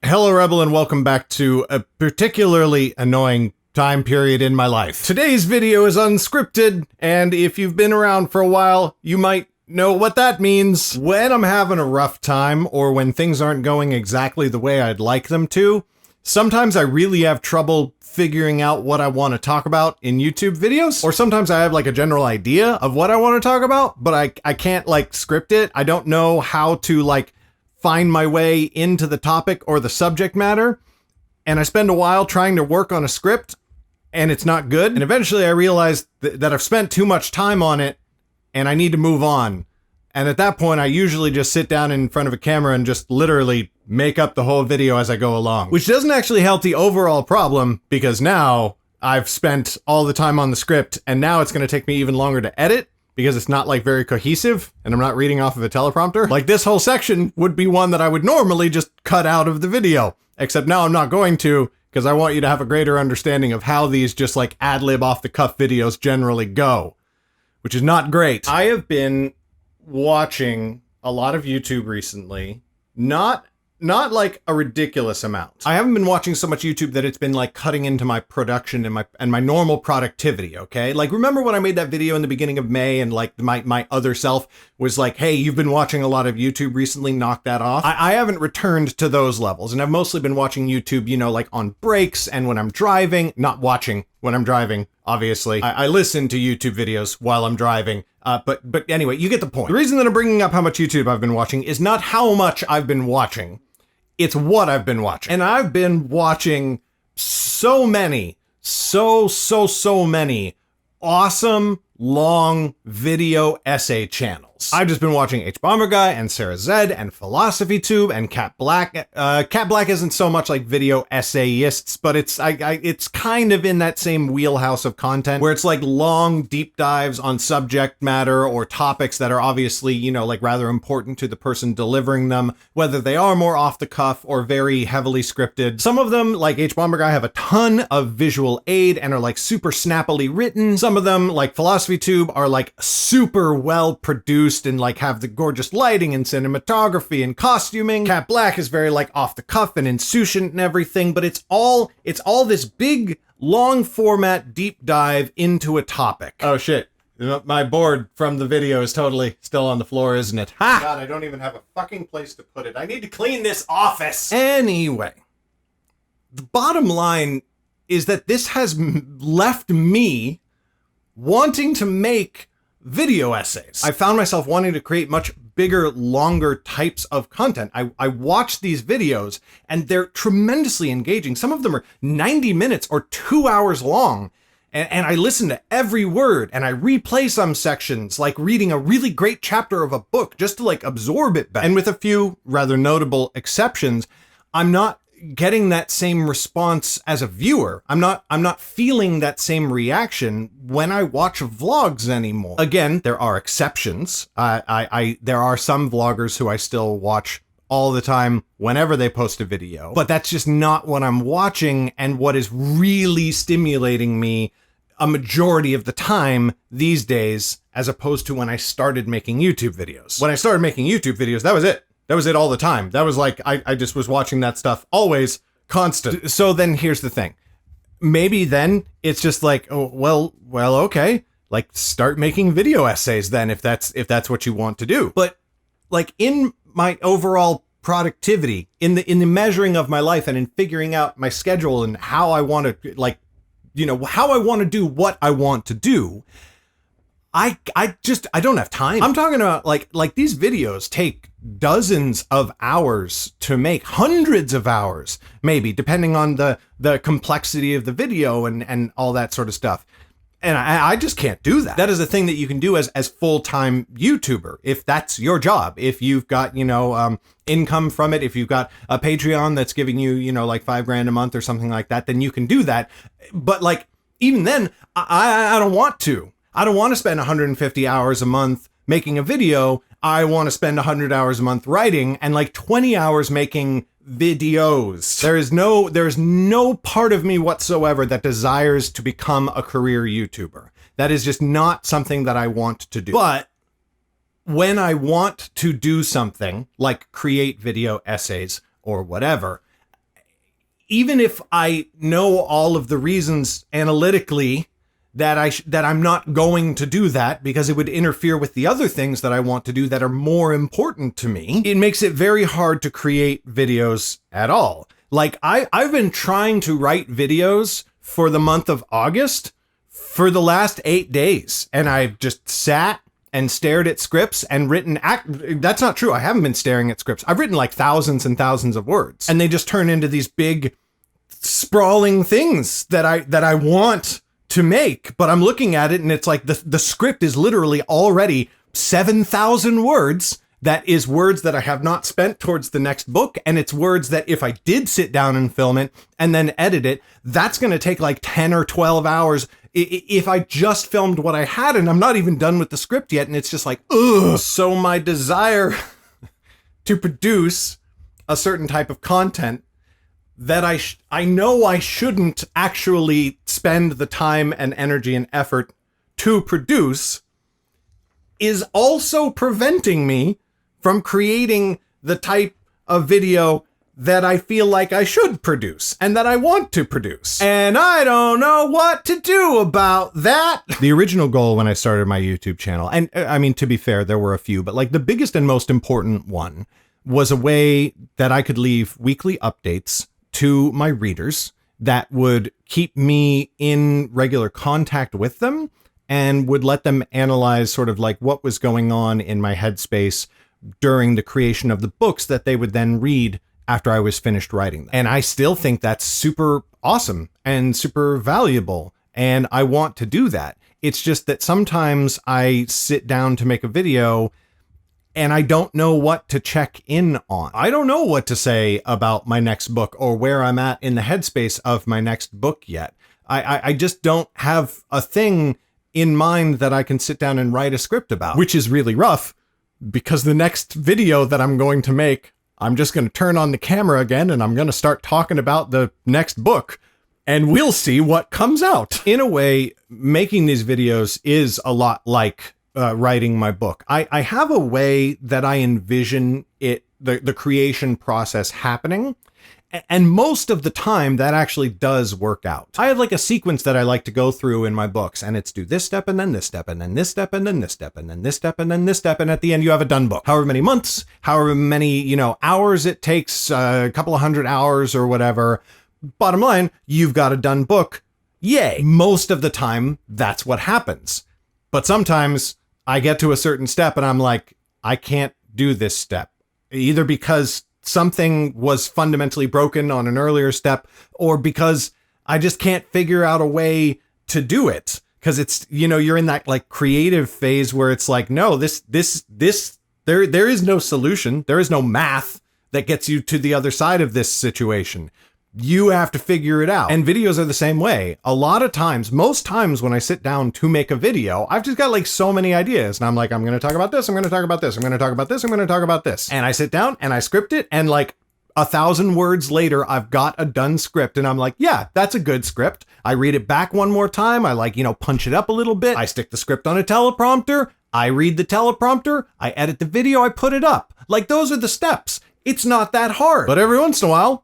Hello, Rebel, and welcome back to a particularly annoying time period in my life. Today's video is unscripted, and if you've been around for a while, you might know what that means. When I'm having a rough time, or when things aren't going exactly the way I'd like them to, sometimes I really have trouble figuring out what I want to talk about in YouTube videos, or sometimes I have like a general idea of what I want to talk about, but I can't like script it. I don't know how to like find my way into the topic or the subject matter, and I spend a while trying to work on a script, and it's not good, and eventually I realized that I've spent too much time on it, and I need to move on. And at that point, I usually just sit down in front of a camera and just literally make up the whole video as I go along, which doesn't actually help the overall problem, because now I've spent all the time on the script, and now it's going to take me even longer to edit, because it's not like very cohesive and I'm not reading off of a teleprompter. Like this whole section would be one that I would normally just cut out of the video, except now I'm not going to, because I want you to have a greater understanding of how these just like ad-lib off the cuff videos generally go, which is not great. I have been watching a lot of YouTube recently, not like a ridiculous amount. I haven't been watching so much YouTube that it's been like cutting into my production and my normal productivity, okay? Like, remember when I made that video in the beginning of May and like my other self was like, hey, you've been watching a lot of YouTube recently, knock that off? I haven't returned to those levels, and I've mostly been watching YouTube, you know, like on breaks and when I'm driving, not watching when I'm driving, obviously. I listen to YouTube videos while I'm driving. But anyway, you get the point. The reason that I'm bringing up how much YouTube I've been watching is not how much I've been watching. It's what I've been watching. And I've been watching so many awesome, long video essay channels. I've just been watching H-Bomber Guy and Sarah Zed and Philosophy Tube and Cat Black. Cat Black isn't so much like video essayists, but it's kind of in that same wheelhouse of content where it's like long deep dives on subject matter or topics that are obviously, you know, like rather important to the person delivering them, whether they are more off the cuff or very heavily scripted. Some of them, like H-Bomber Guy, have a ton of visual aid and are like super snappily written. Some of them, like Philosophy Tube, are like super well produced and like have the gorgeous lighting and cinematography and costuming. Cat Black is very like off the cuff and insouciant and everything, but it's all this big long format deep dive into a topic. Oh shit. My board from the video is totally still on the floor, isn't it? Ha! God, I don't even have a fucking place to put it. I need to clean this office. Anyway, the bottom line is that this has left me wanting to make video essays. I found myself wanting to create much bigger, longer types of content. I watch these videos and they're tremendously engaging. Some of them are 90 minutes or 2 hours long. And I listen to every word and I replay some sections, like reading a really great chapter of a book just to like absorb it better. And with a few rather notable exceptions, I'm not getting that same response as a viewer. I'm not feeling that same reaction when I watch vlogs anymore. Again, there are exceptions. There are some vloggers who I still watch all the time whenever they post a video, but that's just not what I'm watching and what is really stimulating me a majority of the time these days, as opposed to when I started making YouTube videos. When I started making YouTube videos, that was it. That was it all the time. That was like, I just was watching that stuff always, constant. So then here's the thing. Maybe then it's just like, oh, well, okay. Like start making video essays then if that's what you want to do. But like in my overall productivity, in the measuring of my life and in figuring out my schedule and how I want to like, you know, how I want to do what I want to do, I don't have time. I'm talking about like these videos take dozens of hours to make, hundreds of hours, maybe, depending on the complexity of the video and all that sort of stuff. And I just can't do that. That is a thing that you can do as full-time YouTuber, if that's your job. If you've got, you know, income from it, if you've got a Patreon that's giving you, you know, like $5,000 a month or something like that, then you can do that. But like, even then, I don't want to. I don't want to spend 150 hours a month making a video. I want to spend 100 hours a month writing and like 20 hours making videos. There is no part of me whatsoever that desires to become a career YouTuber. That is just not something that I want to do. But when I want to do something like create video essays or whatever, even if I know all of the reasons analytically that I'm not going to do that because it would interfere with the other things that I want to do that are more important to me, it makes it very hard to create videos at all. Like I've been trying to write videos for the month of August for the last 8 days, and I've just sat and stared at scripts and written. That's not true. I haven't been staring at scripts. I've written like thousands and thousands of words, and they just turn into these big sprawling things that I want to make, but I'm looking at it and it's like the script is literally already 7,000 words. That is words that I have not spent towards the next book. And it's words that if I did sit down and film it and then edit it, that's going to take like 10 or 12 hours. If I just filmed what I had, and I'm not even done with the script yet. And it's just like, ugh. So my desire to produce a certain type of content that I know I shouldn't actually spend the time and energy and effort to produce is also preventing me from creating the type of video that I feel like I should produce and that I want to produce. And I don't know what to do about that. The original goal when I started my YouTube channel, and I mean, to be fair, there were a few, but like the biggest and most important one was a way that I could leave weekly updates to my readers that would keep me in regular contact with them and would let them analyze sort of like what was going on in my headspace during the creation of the books that they would then read after I was finished writing them. And I still think that's super awesome and super valuable, and I want to do that. It's just that sometimes I sit down to make a video and I don't know what to check in on. I don't know what to say about my next book or where I'm at in the headspace of my next book yet. I just don't have a thing in mind that I can sit down and write a script about, which is really rough because the next video that I'm going to make, I'm just going to turn on the camera again and I'm going to start talking about the next book and we'll see what comes out. In a way, making these videos is a lot like writing my book. I have a way that I envision it, the creation process happening. And most of the time that actually does work out. I have like a sequence that I like to go through in my books, and it's do this step and then this step and then this step and then this step and then this step and then this step. And at the end you have a done book. However many months, however many, hours it takes, a couple of 100 hours or whatever. Bottom line, you've got a done book. Yay. Most of the time that's what happens. But sometimes I get to a certain step and I'm like, I can't do this step, either because something was fundamentally broken on an earlier step or because I just can't figure out a way to do it. Cause it's, you're in that like creative phase where it's like, no, there is no solution. There is no math that gets you to the other side of this situation. You have to figure it out. And videos are the same way. A lot of times, most times when I sit down to make a video, I've just got like so many ideas and I'm like, I'm going to talk about this. I'm going to talk about this. I'm going to talk about this. I'm going to talk about this. And I sit down and I script it. And like 1,000 words later, I've got a done script and I'm like, yeah, that's a good script. I read it back one more time. I like, punch it up a little bit. I stick the script on a teleprompter. I read the teleprompter. I edit the video. I put it up. Like those are the steps. It's not that hard. But every once in a while,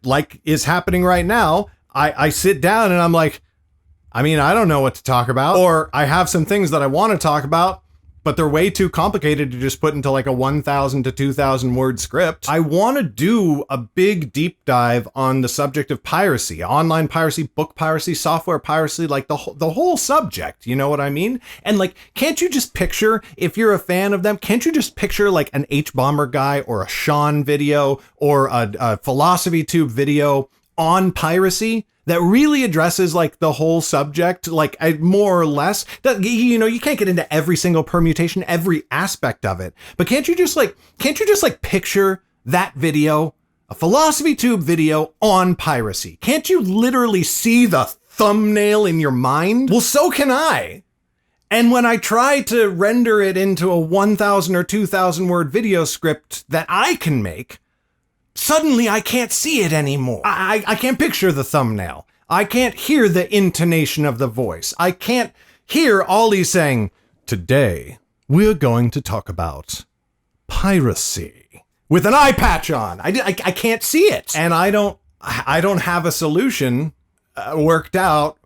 like is happening right now, I sit down and I'm like, I don't know what to talk about, or I have some things that I want to talk about, but they're way too complicated to just put into like a 1,000 to 2,000 word script. I want to do a big deep dive on the subject of piracy, online piracy, book piracy, software piracy, like the whole subject, you know what I mean? And like, can't you just picture, if you're a fan of them, can't you just picture like an H-Bomber guy or a Sean video or a Philosophy Tube video on piracy that really addresses like the whole subject, like more or less? That, you can't get into every single permutation, every aspect of it, but can't you just picture that video, a Philosophy Tube video on piracy? Can't you literally see the thumbnail in your mind? Well, so can I. And when I try to render it into a 1,000 or 2,000 word video script that I can make, suddenly I can't see it anymore. I can't picture the thumbnail. I can't hear the intonation of the voice. I can't hear Ollie saying, today we're going to talk about piracy with an eye patch on. I can't see it. And I don't I don't have a solution worked out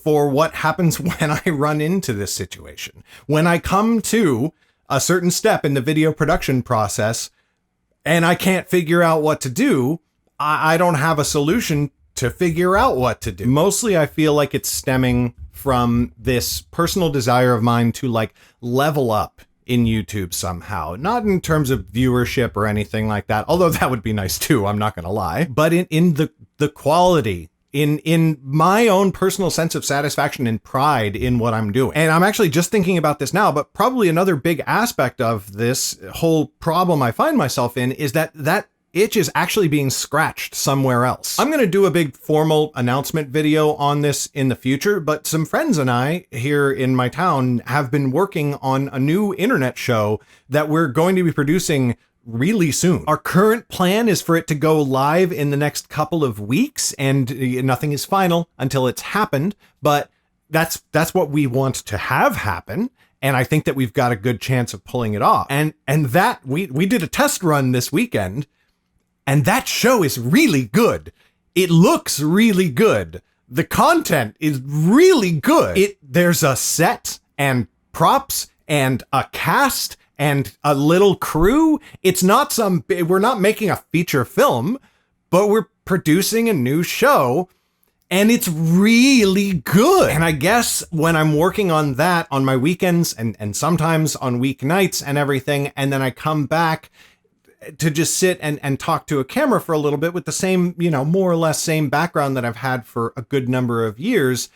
for what happens when I run into this situation. When I come to a certain step in the video production process and I can't figure out what to do, I don't have a solution to figure out what to do. Mostly I feel like it's stemming from this personal desire of mine to like level up in YouTube somehow. Not in terms of viewership or anything like that, although that would be nice too, I'm not gonna lie. But in the quality, in my own personal sense of satisfaction and pride in what I'm doing. And I'm actually just thinking about this now, but probably another big aspect of this whole problem I find myself in is that itch is actually being scratched somewhere else. I'm gonna do a big formal announcement video on this in the future, but some friends and I here in my town have been working on a new internet show that we're going to be producing really soon. Our current plan is for it to go live in the next couple of weeks, and nothing is final until it's happened, but that's what we want to have happen. And I think that we've got a good chance of pulling it off. And that we did a test run this weekend, and that show is really good. It looks really good. The content is really good. There's a set and props and a cast and a little crew. It's not we're not making a feature film, but we're producing a new show, and it's really good. And I guess when I'm working on that on my weekends and sometimes on weeknights and everything, and then I come back to just sit and talk to a camera for a little bit with the same, more or less same background that I've had for a good number of years,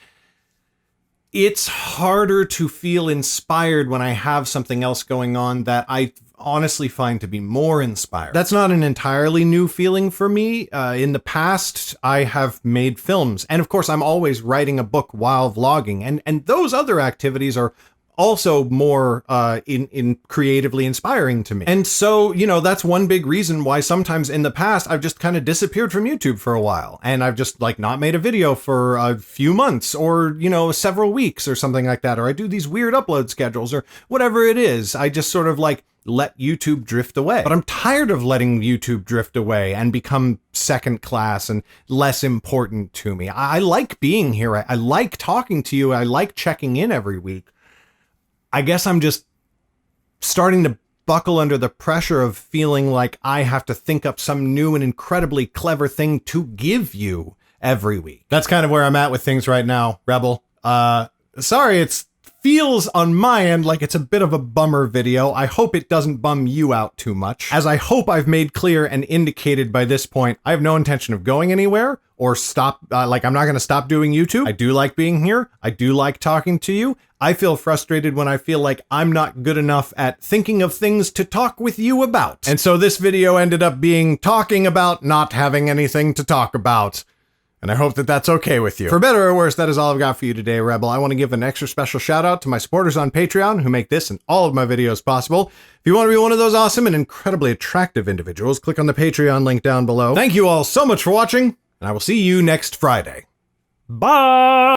it's harder to feel inspired when I have something else going on that I honestly find to be more inspired. That's not an entirely new feeling for me. In the past, I have made films, and of course, I'm always writing a book while vlogging, and those other activities are also more in creatively inspiring to me. And so, that's one big reason why sometimes in the past I've just kind of disappeared from YouTube for a while, and I've just like not made a video for a few months or, several weeks or something like that, or I do these weird upload schedules or whatever it is. I just sort of like let YouTube drift away. But I'm tired of letting YouTube drift away and become second class and less important to me. I like being here. I like talking to you. I like checking in every week. I guess I'm just starting to buckle under the pressure of feeling like I have to think up some new and incredibly clever thing to give you every week. That's kind of where I'm at with things right now, Rebel. Sorry, it feels on my end like it's a bit of a bummer video. I hope it doesn't bum you out too much. As I hope I've made clear and indicated by this point, I have no intention of going anywhere or stop, I'm not going to stop doing YouTube. I do like being here. I do like talking to you. I feel frustrated when I feel like I'm not good enough at thinking of things to talk with you about. And so this video ended up being talking about not having anything to talk about. And I hope that that's okay with you. For better or worse, that is all I've got for you today, Rebel. I want to give an extra special shout out to my supporters on Patreon who make this and all of my videos possible. If you want to be one of those awesome and incredibly attractive individuals, click on the Patreon link down below. Thank you all so much for watching, and I will see you next Friday. Bye!